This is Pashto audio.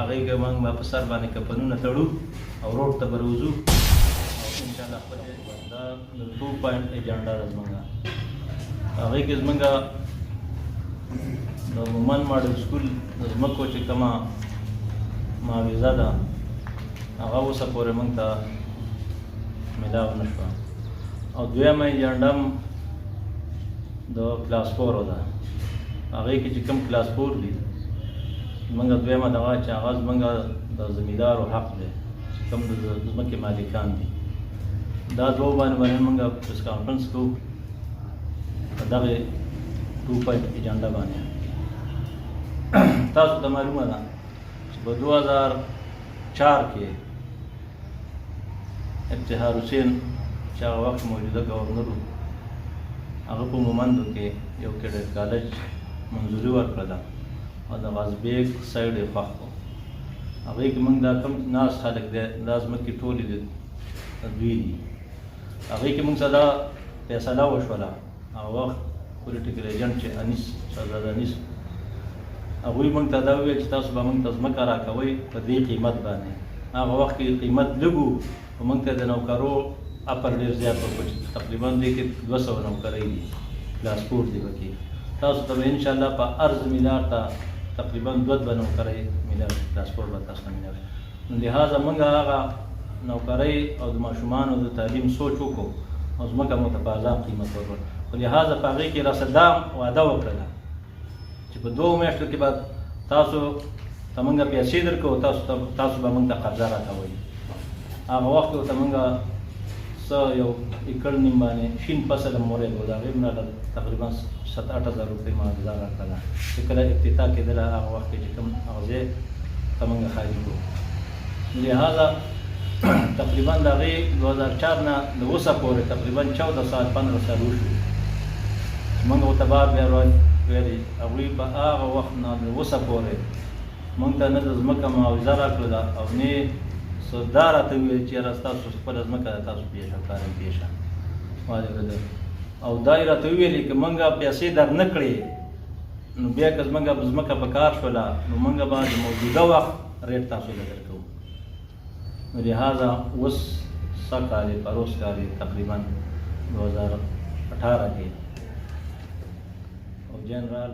هغې کې موږ به په سر باندې کفنونه تړو او روډ ته به روځو او انشاءالله خپل دا د 2 پوینټ ایجنډا ده زموږ هغې کې زموږ د مومن ماډل سکول د ځمکو چې کومه معاوضه ده هغه اوسه پورې موږ ته میلاو نه شوه او دویمه ایجنډا هم د کلاس 4 ده هغې کې چې کوم کلاس 4 دي زموږ دویمه دغه چې هغه زموږ د زمیندارو حق دی چې کوم د ځمکې مالکان دي دا دوه باندې موږ پریس کانفرنس کوو په دغې 2 پوینټ ایجنډا باندې تاسو ته معلومه ده چې په 2004 کې افتخار حسین چې هغه وخت موجوده ګورنر و هغه په مومندو کې یو کیډټ کالج منظوري ورکړله او د غازبیګ سایډ یې خوښ و هغې کې موږ دا کوم ناست خلک دی دا ځمکې ټولې د دوی دي هغې کې موږ سره دا فیصله وشوله هغه وخت پولیټیکل ایجنټ چې انیس شهزاده انیس هغوی موږ ته دا وویل چې تاسو به موږ ته ځمکه راکوئ په دې قیمت باندې هغه وخت کې قیمت لږ و خو موږ ته د نوکرو اپر ډېر زیات ورکړو چې تقریبا دې کې 200 نوکرۍ دي کلاس 4 دي پکې تاسو ته به انشاءالله په هر زمیندار ته تقریبا 2 نوکرۍ میلاوي کلاس 4 به تاسو ته میلاوي نو لهذا موږ هغه نوکرۍ او د ماشومانو د تعلیم سوچ وکړو او ځمکه مو ته په ارزان قیمت ورکړو خو لهذا په هغې کې راسه دا وعده وکړله چې په 2 میاشتو کې به تاسو ته موږ پیسې درکوو تاسو به موږ ته قبضه راکوئ هغه وخت کې ورته موږ څه یو ایکړ نیم باندې شین فصل هم ورېږو د هغې هم راته تقریبا 7-8 روپۍ معاوضه راکړله چې کله افتتاح کېدله هغه وخت کې چې کوم هغه ځای ته موږ خالي کړو لهذا تقریبا د هغې 2004 نه د اوسه پورې تقریبا 14 سال 15 سال وشو چې موږ ورته بار بیا ویلې هغوی په هغه وخت نه د اوسه پورې موږ ته نه د ځمکه معاوضه راکړله او نه دا راته وویل چې یاره ستاسو خپله ځمکه ده تاسو پېښه کارم پېښه او دا یې راته وویلې که موږ پیسې در نه کړې نو بیا که زموږ ځمکه په کار شوله نو موږ به د موجوده وخت ریټ تاسو له درکوو نو لهذا اوس څه کال یې پروس کال یې تقریبا 2018 کې او جنرال